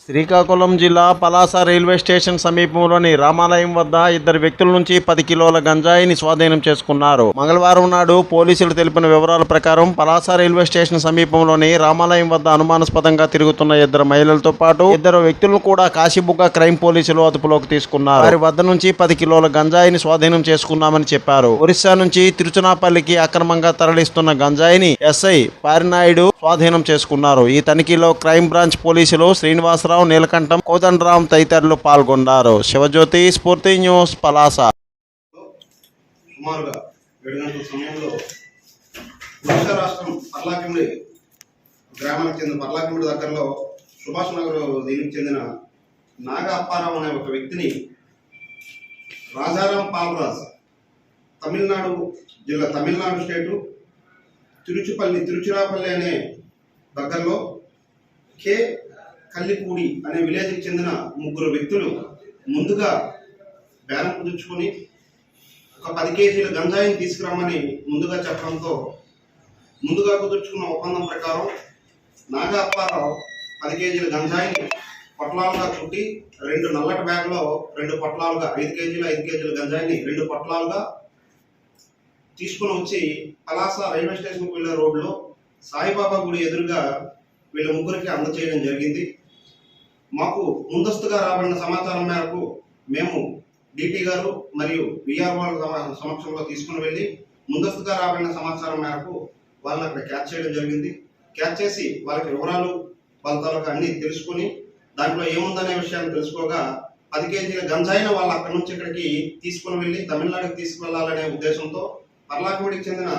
శ్రీకాకుళం జిల్లా Palasa railway station సమీపంలోని రామాలయం వద్ద ఇద్దరు వ్యక్తుల నుంచి 10 కిలోల గంజాయిని స్వాధీనం చేసుకున్నారు. మంగళవారం నాడు పోలీసులు తెలిపిన వివరాల ప్రకారం పలాస రైల్వే స్టేషన్ సమీపంలోని రామాలయం వద్ద అనుమానాస్పదంగా తిరుగుతున్న ఇద్దరు మహిళలతో పాటు ఇద్దరు వ్యక్తులను కూడా కాశీబుగ్గ క్రైమ్ పోలీసులు అదుపులోకి తీసుకున్నారు. వారి వద్ద నుంచి 10 కిలోల గంజాయిని స్వాధీనం చేసుకున్నామని చెప్పారు. ఒరిస్సా నుంచి తిరుచునాపల్లికి అక్రమంగా తరలిస్తున్న గంజాయిని ఎస్ఐ పారినాయుడు స్వాధీనం చేసుకున్నారు. ఈ తనిఖీలో క్రైమ్ బ్రాంచ్ పోలీసులు శ్రీనివాసరావు, నీలకంఠం, కోదండరాం తదితరులు పాల్గొన్నారు. శివజ్యోతి, స్ఫూర్తి న్యూస్, పలాస. సుమారుగా 7 గంటల సమయంలో ఒడిశా రాష్ట్రం పర్లాకిమిడి గ్రామానికి చెందిన పర్లాకిమిడి దగ్గరలో సుభాష్ నగర్ దీనికి చెందిన నాగ అప్పారావు అనే ఒక వ్యక్తిని రాజారాం పాల్రాజ్ తమిళనాడు స్టేటు తిరుచిరాపల్లి అనే దగ్గరలో కే కల్లిపూడి అనే విలేజ్కి చెందిన 3 వ్యక్తులు ముందుగా బేరం కుదుర్చుకొని ఒక 10 కేజీల గంజాయిని తీసుకురామని ముందుగా చెప్పడంతో ముందుగా కుదుర్చుకున్న ఒప్పందం ప్రకారం నాగ అప్పారావు 10 కేజీల గంజాయిని పొట్లాలుగా చుట్టి 2 నల్లటి బ్యాగ్లో 2 పొట్లాలుగా 5 కేజీల గంజాయిని 2 పొట్లాలుగా తీసుకుని వచ్చి పలాస రైల్వే స్టేషన్కి వెళ్ళే రోడ్లో సాయిబాబా గుడి ఎదురుగా వీళ్ళ ముగ్గురికి అందజేయడం జరిగింది. మాకు ముందస్తుగా రాబడిన సమాచారం మేరకు మేము డిటి గారు మరియు విఆర్ఓ సమక్షంలో తీసుకుని వెళ్ళి ముందస్తుగా రాబడిన సమాచారం మేరకు వాళ్ళని అక్కడ క్యాచ్ చేయడం జరిగింది. క్యాచ్ చేసి వాళ్ళకి వివరాలు వాళ్ళ తాలూకా అన్ని తెలుసుకుని దాంట్లో ఏముందనే విషయాన్ని తెలుసుకోగా 10 కేజీల గంజాయిని వాళ్ళు అక్కడి నుంచి ఇక్కడికి తీసుకుని వెళ్ళి తమిళనాడుకి తీసుకువెళ్లాలనే ఉద్దేశంతో పర్లాకిమిడికి చెందిన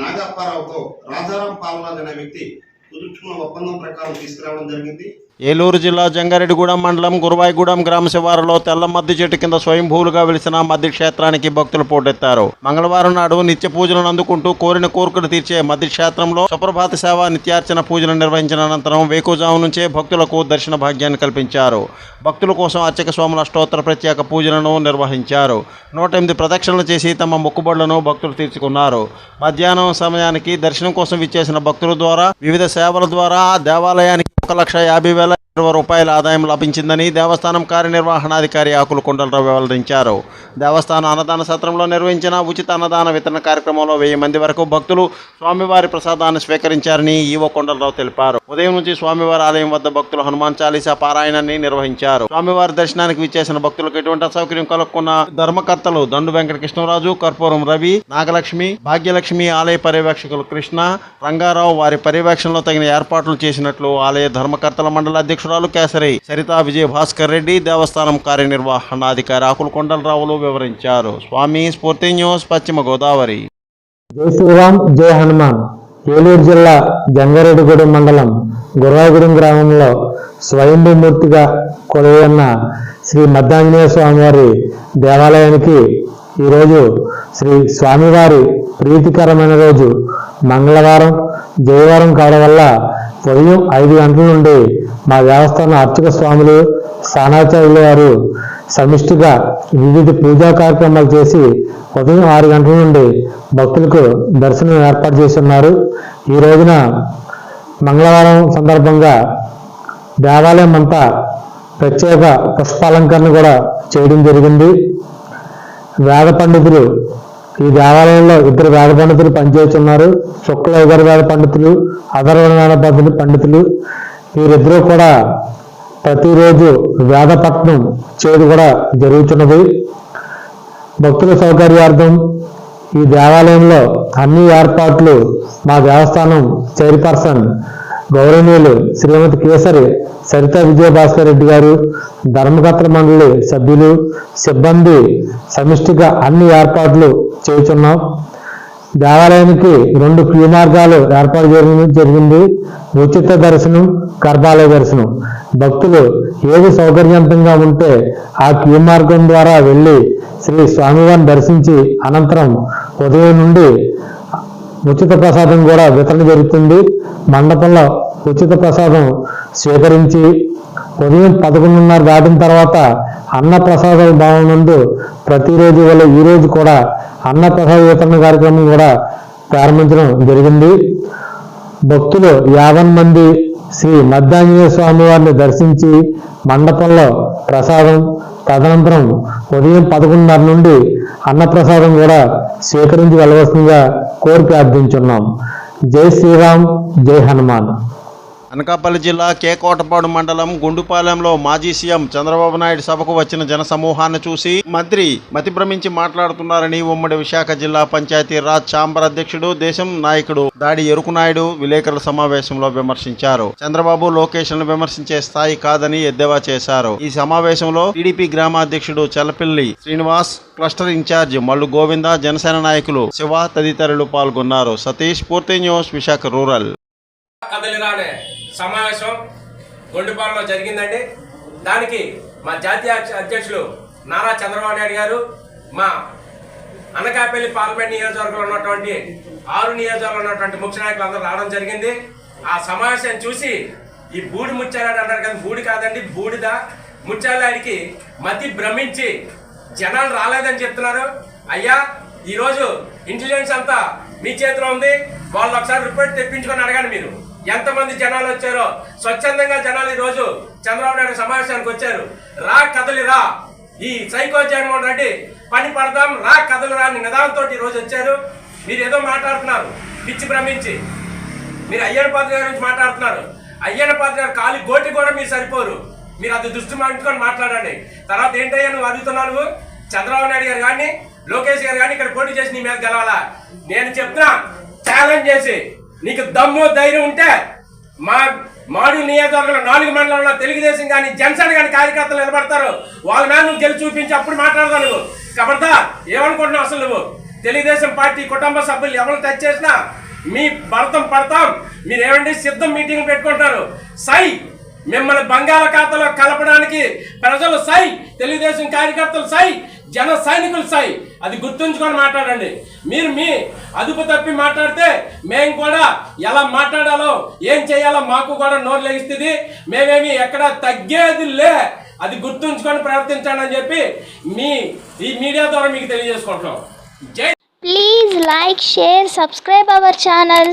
నాగ అప్పారావుతో రాజారాం పాల్రాజ్ అనే వ్యక్తి కుదుర్చుకున్న ఒప్పందం ప్రకారం తీసుకురావడం జరిగింది. ఏలూరు జిల్లా జంగారెడ్డిగూడెం మండలం గురువాయిగూడెం గ్రామ శివారులో తెల్ల మద్ది చెట్టు కింద స్వయంభూలుగా వెలిసిన మద్ది క్షేత్రానికి భక్తులు పోటెత్తారు. మంగళవారం నాడు నిత్య పూజలను అందుకుంటూ కోరిన కోరికలు తీర్చే మద్ది క్షేత్రంలో సుప్రభాత సేవ, నిత్యార్చన పూజలు నిర్వహించిన అనంతరం వేకుజాము నుంచే భక్తులకు దర్శన భాగ్యాన్ని కల్పించారు. భక్తుల కోసం అర్చక స్వాముల అష్టోత్తర ప్రత్యేక పూజలను నిర్వహించారు. 108 ప్రదక్షిణలు చేసి తమ మొక్కుబడులను భక్తులు తీర్చుకున్నారు. మధ్యాహ్నం సమయానికి దర్శనం కోసం విచ్చేసిన భక్తుల ద్వారా వివిధ సేవల ద్వారా దేవాలయానికి 1,50,20 రూపాయల ఆదాయం లభించిందని దేవస్థానం కార్యనిర్వహణాధికారి ఆకుల కొండలరావు వెల్లడించారు. దేవస్థాన అన్నదాన సత్రంలో నిర్వహించిన ఉచిత అన్నదాన వితరణ కార్యక్రమంలో 1000 మంది వరకు భక్తులు స్వామివారి ప్రసాదాన్ని స్వీకరించారని ఈవో కొండలరావు తెలిపారు. ఉదయం నుంచి స్వామివారి ఆలయం వద్ద భక్తులు హనుమాన్ చాలీసా పారాయణాన్ని నిర్వహించారు. స్వామివారి దర్శనానికి విచ్చేసిన భక్తులకు ఎటువంటి అసౌకర్యం కలుగుకున్న ధర్మకర్తలు దండు వెంకటకృష్ణరాజు, కర్పూరం రవి, నాగలక్ష్మి, భాగ్యలక్ష్మి, ఆలయ పర్యవేక్షకులు కృష్ణ, రంగారావు వారి పర్యవేక్షణలో తగిన ఏర్పాట్లు చేసినట్లు ఆలయ ధర్మకర్తల మండల అధ్యక్షురాలు కేసరి సరితా విజయ భాస్కర్ రెడ్డి, దేవస్థానం కార్యనిర్వహణాధికారి ఆకుల కొండలరావులు వివరించారు. స్వామి, స్ఫూర్తి న్యూస్, పశ్చిమ గోదావరి. జై శ్రీరామ్, జై హనుమాన్. ఏలూరు జిల్లా జంగారెడ్డిగూడెం మండలం గురువాయిగూడెం గ్రామంలో స్వయంభూమూర్తిగా కొలువైన శ్రీ మద్దాంజనేయ స్వామివారి దేవాలయానికి ఈరోజు శ్రీ స్వామివారి ప్రీతికరమైన రోజు మంగళవారం, జయవారం కావడం వల్ల ఉదయం 5 గంటల నుండి మా దేవస్థానం అర్చక స్వాములు, స్థానాచార్యుల వారు సమిష్టిగా వివిధ పూజా కార్యక్రమాలు చేసి ఉదయం 6 గంటల నుండి భక్తులకు దర్శనం ఏర్పాటు చేస్తున్నారు. ఈ రోజున మంగళవారం సందర్భంగా దేవాలయం అంతా ప్రత్యేక పుష్పాలంకరణ కూడా చేయడం జరిగింది. వేద పండితులు, ఈ దేవాలయంలో 2 వేద పండితులు పనిచేస్తున్నారు. శుక్ల యజుర్ వేద పండితులు, అధర్వణ వేద పండితులు. వీరిద్దరూ కూడా ప్రతిరోజు వేద పఠనం చేయడం కూడా జరుగుతున్నది. భక్తుల సౌకర్యార్థం ఈ దేవాలయంలో అన్ని ఏర్పాట్లు మా దేవస్థానం చైర్పర్సన్ గౌరవనీయులు శ్రీమతి కేసరి సరితా విజయ భాస్కర్ రెడ్డి గారు, ధర్మకర్తల మండలి సభ్యులు, సిబ్బంది సమిష్టిగా అన్ని ఏర్పాట్లు చేస్తున్నాం. దేవాలయానికి 2 క్యూ మార్గాలు ఏర్పాటు జరిగింది. ఉచిత దర్శనం, గర్భాలయ దర్శనం. భక్తులు ఏది సౌకర్యవంతంగా ఉంటే ఆ క్యూ మార్గం ద్వారా వెళ్ళి శ్రీ స్వామివారిని దర్శించి అనంతరం ఉదయం నుండి ఉచిత ప్రసాదం కూడా వితరణ జరుగుతుంది. మండపంలో ఉచిత ప్రసాదం స్వీకరించి ఉదయం 11:30 దాటిన తర్వాత అన్న ప్రసాద భావం నందు ప్రతిరోజు వల్ల ఈ రోజు కూడా అన్న ప్రసాద వితరణ కార్యక్రమం కూడా ప్రారంభించడం జరిగింది. భక్తులు 50 మంది శ్రీ మద్దాంజనేయ స్వామి వారిని దర్శించి మండపంలో ప్రసాదం, తదనంతరం ఉదయం 11:30 నుండి అన్నప్రసాదం కూడా స్వీకరించి వెళ్ళవలసిందిగా కోరి ప్రార్థించున్నాం. జై శ్రీరామ్, జై హనుమాన్. అనకాపల్లి జిల్లా కేకోటపాడు మండలం గుండుపాలెంలో మాజీ సీఎం చంద్రబాబు నాయుడు సభకు వచ్చిన జన సమూహాన్ని చూసి మంత్రి మతిభ్రమించి మాట్లాడుతున్నారని ఉమ్మడి విశాఖ జిల్లా పంచాయతీ రాజ్ ఛాంబర్ అధ్యక్షుడు, దేశం నాయకుడు దాడి ఎరుకునాయుడు విలేకరుల సమావేశంలో విమర్శించారు. చంద్రబాబు, లోకేష్లను విమర్శించే స్థాయి కాదని ఎద్దేవా చేశారు. ఈ సమావేశంలో టీడీపీ గ్రామాధ్యక్షుడు చల్లపిల్లి శ్రీనివాస్, క్లస్టర్ ఇన్ఛార్జ్ మల్లు గోవింద, జనసేన నాయకులు శివ తదితరులు పాల్గొన్నారు. సతీష్, పూర్తి న్యూస్, విశాఖ రూరల్. కదలిరా అనే సమావేశం గొండుపాలలో జరిగిందండి. దానికి మా జాతీయ అధ్యక్షులు నారా చంద్రబాబు నాయుడు గారు, మా అనకాపల్లి పార్లమెంట్ నియోజకవర్గంలో ఉన్నటువంటి 6 నియోజకవర్గంలో ఉన్నటువంటి ముఖ్య నాయకులు అందరూ రావడం జరిగింది. ఆ సమావేశం చూసి ఈ బూడి ముత్యాలాడు అంటారు కదా, బూడి కాదండి బూడిద, ముత్యాలాడికి మతి భ్రమించి జనాలు రాలేదని చెప్తున్నారు. అయ్యా, ఈరోజు ఇంటెలిజెన్స్ అంతా మీ చేతిలో ఉంది. వాళ్ళు ఒకసారి రిపోర్ట్ తెప్పించుకొని అడగండి. మీరు ఎంతమంది జనాలు వచ్చారో, స్వచ్ఛందంగా జనాలు ఈరోజు చంద్రబాబు నాయుడు సమావేశానికి వచ్చారు. రా కదలిరా, ఈ సైకో జగన్మోహన్ రెడ్డి పని పడదాం, రా కదలిరా అని నిదానంతో ఈరోజు వచ్చారు. మీరు ఏదో మాట్లాడుతున్నారు పిచ్చి భ్రమించి. మీరు అయ్యన్న పాత్ర గారి గురించి మాట్లాడుతున్నారు. అయ్యన్న పాత్ర గారు కాలి గోటి కూడా మీరు సరిపోరు. మీరు అది దృష్టి మార్చుకొని మాట్లాడండి. తర్వాత ఏంటయ్యా నువ్వు అడుగుతున్నావు? చంద్రబాబు నాయుడు గారు కానీ లోకేష్ గారు కానీ ఇక్కడ పోటీ చేసి నీ మీద గెలవాలా? నేను చెప్తున్నా, ఛాలెంజ్ చేసి నీకు దమ్ము ధైర్యం ఉంటే మా మాడు నియోజకవర్గంలో 4 మండలంలో తెలుగుదేశం కానీ జనసేన కానీ కార్యకర్తలు నిలబడతారు. వాళ్ళ మీద నువ్వు గెలిచి చూపించి అప్పుడు మాట్లాడతావు. నువ్వు కబర్దా ఏమనుకుంటున్నావు? అసలు నువ్వు తెలుగుదేశం పార్టీ కుటుంబ సభ్యులు ఎవరు టచ్ చేసినా మీ భరతం పడతాం. మీరేమండి సిద్ధం మీటింగ్ పెట్టుకుంటారు. సై మిమ్మల్ని బంగాళాఖాతంలో కలపడానికి ప్రజలు సై, తెలుగుదేశం కార్యకర్తలు సై, జన సైనికులు సై. అది గుర్తుంచుకొని మాట్లాడండి. మీరు మీ అదుపు తప్పి మాట్లాడితే మేము కూడా ఎలా మాట్లాడాలో, ఏం చేయాలో మాకు కూడా నోరు లెగిస్తుంది. మేమేమి ఎక్కడ తగ్గేది లే. అది గుర్తుంచుకొని ప్రవర్తించండి అని చెప్పి ఈ మీడియా ద్వారా మీకు తెలియజేసుకుంటున్నాం. జై. Please like, share, subscribe our channel.